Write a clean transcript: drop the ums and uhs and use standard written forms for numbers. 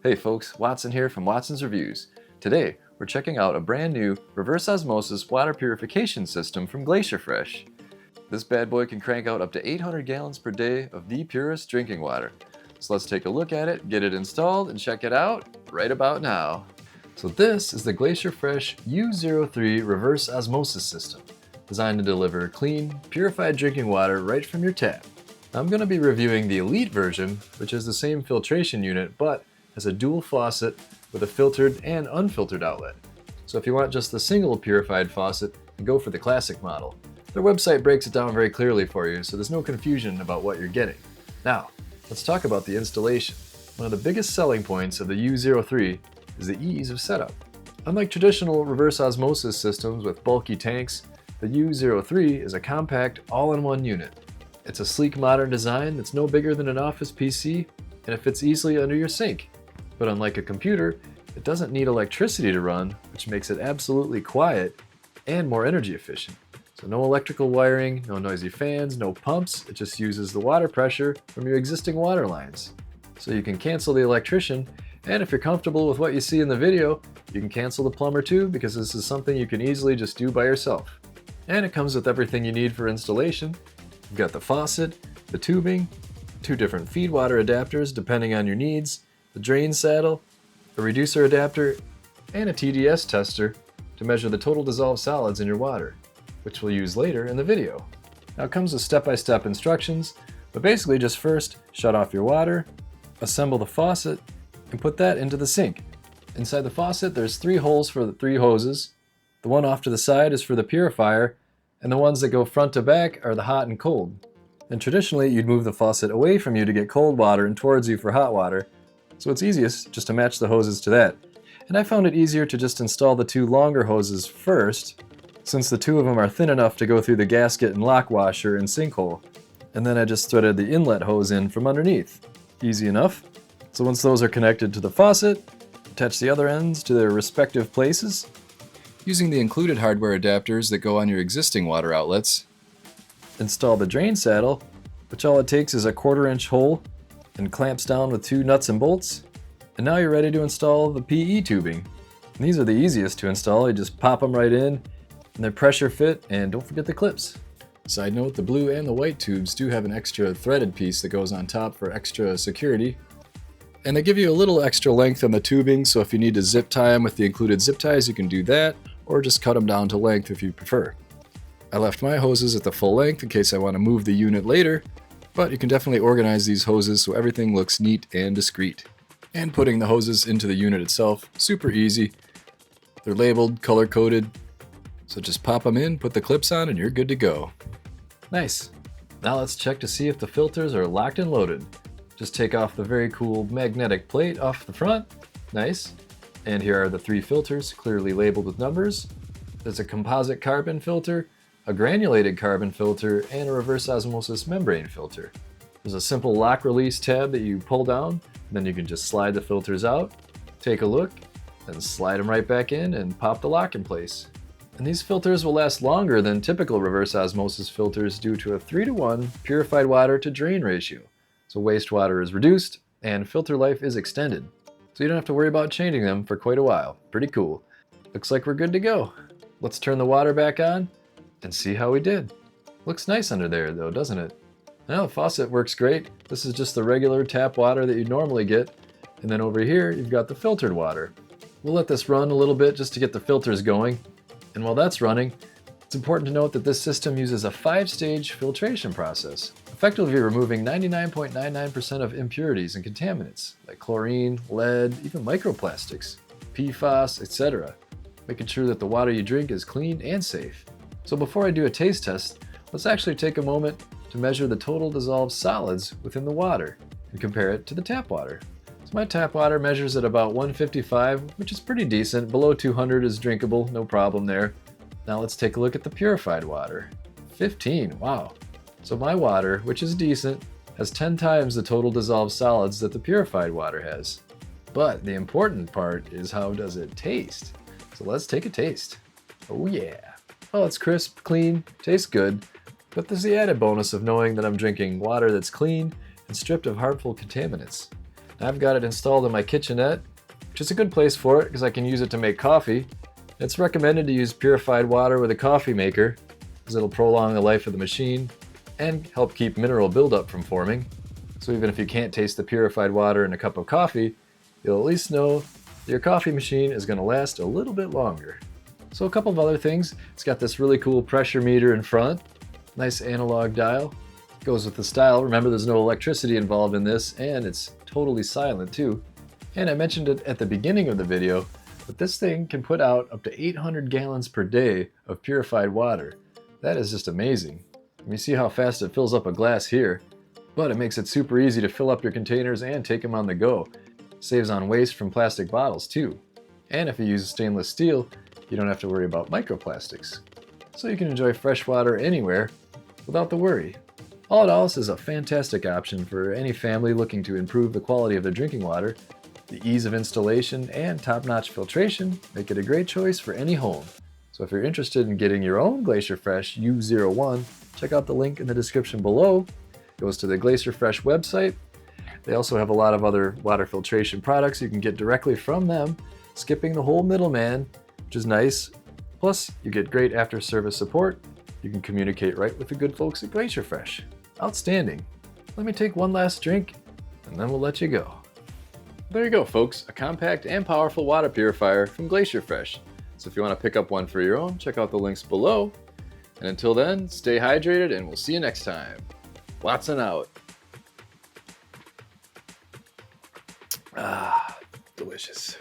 Hey folks, Watson here from Watson's Reviews. Today, we're checking out a brand new reverse osmosis water purification system from GlacierFresh. This bad boy can crank out up to 800 gallons per day of the purest drinking water. So let's take a look at it, get it installed, and check it out right about now. So this is the GlacierFresh U03 reverse osmosis system, designed to deliver clean, purified drinking water right from your tap. I'm going to be reviewing the Elite version, which is the same filtration unit, but has a dual faucet with a filtered and unfiltered outlet. So if you want just the single purified faucet, then go for the classic model. Their website breaks it down very clearly for you, so there's no confusion about what you're getting. Now, let's talk about the installation. One of the biggest selling points of the U03 is the ease of setup. Unlike traditional reverse osmosis systems with bulky tanks, the U03 is a compact, all-in-one unit. It's a sleek, modern design that's no bigger than an office PC, and it fits easily under your sink. But unlike a computer, it doesn't need electricity to run, which makes it absolutely quiet and more energy efficient. So no electrical wiring, no noisy fans, no pumps, it just uses the water pressure from your existing water lines. So you can cancel the electrician, and if you're comfortable with what you see in the video, you can cancel the plumber too, because this is something you can easily just do by yourself. And it comes with everything you need for installation. You've got the faucet, the tubing, 2 different feed water adapters depending on your needs, the drain saddle, a reducer adapter, and a TDS tester to measure the total dissolved solids in your water, which we'll use later in the video. Now it comes with step-by-step instructions, but basically just first shut off your water, assemble the faucet, and put that into the sink. Inside the faucet there's 3 holes for the 3 hoses. The one off to the side is for the purifier, and the ones that go front to back are the hot and cold. And traditionally you'd move the faucet away from you to get cold water and towards you for hot water, so it's easiest just to match the hoses to that. And I found it easier to just install the 2 longer hoses first, since the 2 of them are thin enough to go through the gasket and lock washer and sink hole. And then I just threaded the inlet hose in from underneath. Easy enough. So once those are connected to the faucet, attach the other ends to their respective places. Using the included hardware adapters that go on your existing water outlets, install the drain saddle, which all it takes is a 1/4-inch hole and clamps down with 2 nuts and bolts. And now you're ready to install the PE tubing. And these are the easiest to install. You just pop them right in, and they're pressure fit, and don't forget the clips. Side note, the blue and the white tubes do have an extra threaded piece that goes on top for extra security. And they give you a little extra length on the tubing, so if you need to zip tie them with the included zip ties, you can do that, or just cut them down to length if you prefer. I left my hoses at the full length in case I want to move the unit later, but you can definitely organize these hoses so everything looks neat and discreet. And putting the hoses into the unit itself, super easy. They're labeled, color-coded, so just pop them in, put the clips on, and you're good to go. Nice. Now let's check to see if the filters are locked and loaded. Just take off the very cool magnetic plate off the front. Nice. And here are the 3 filters, clearly labeled with numbers. There's a composite carbon filter, a granulated carbon filter, and a reverse osmosis membrane filter. There's a simple lock release tab that you pull down, and then you can just slide the filters out, take a look, then slide them right back in and pop the lock in place. And these filters will last longer than typical reverse osmosis filters due to a 3-to-1 purified water to drain ratio. So wastewater is reduced and filter life is extended. So you don't have to worry about changing them for quite a while. Pretty cool. Looks like we're good to go. Let's turn the water back on and see how we did. Looks nice under there though, doesn't it? Now the faucet works great. This is just the regular tap water that you'd normally get. And then over here, you've got the filtered water. We'll let this run a little bit just to get the filters going. And while that's running, it's important to note that this system uses a 5-stage filtration process, effectively removing 99.99% of impurities and contaminants like chlorine, lead, even microplastics, PFAS, etc., making sure that the water you drink is clean and safe. So before I do a taste test, let's actually take a moment to measure the total dissolved solids within the water and compare it to the tap water. So my tap water measures at about 155, which is pretty decent. Below 200 is drinkable, no problem there. Now let's take a look at the purified water. 15, wow. So my water, which is decent, has 10 times the total dissolved solids that the purified water has. But the important part is, how does it taste? So let's take a taste. Oh yeah. Oh, it's crisp, clean, tastes good. But there's the added bonus of knowing that I'm drinking water that's clean and stripped of harmful contaminants. I've got it installed in my kitchenette, which is a good place for it because I can use it to make coffee. It's recommended to use purified water with a coffee maker because it'll prolong the life of the machine and help keep mineral buildup from forming. So even if you can't taste the purified water in a cup of coffee, you'll at least know your coffee machine is going to last a little bit longer. So a couple of other things. It's got this really cool pressure meter in front, nice analog dial. Goes with the style. Remember, there's no electricity involved in this, and it's totally silent too. And I mentioned it at the beginning of the video, but this thing can put out up to 800 gallons per day of purified water. That is just amazing. You see how fast it fills up a glass here, but it makes it super easy to fill up your containers and take them on the go. Saves on waste from plastic bottles too. And if you use stainless steel, you don't have to worry about microplastics. So you can enjoy fresh water anywhere without the worry. All in all, this is a fantastic option for any family looking to improve the quality of their drinking water. The ease of installation and top-notch filtration make it a great choice for any home. So if you're interested in getting your own Glacier Fresh U01, check out the link in the description below. It goes to the Glacier Fresh website. They also have a lot of other water filtration products you can get directly from them, skipping the whole middleman, which is nice. Plus, you get great after-service support. You can communicate right with the good folks at Glacier Fresh. Outstanding. Let me take one last drink, and then we'll let you go. There you go, folks. A compact and powerful water purifier from Glacier Fresh. So if you want to pick up one for your own, check out the links below. And until then, stay hydrated, and we'll see you next time. Watson out. Ah, delicious.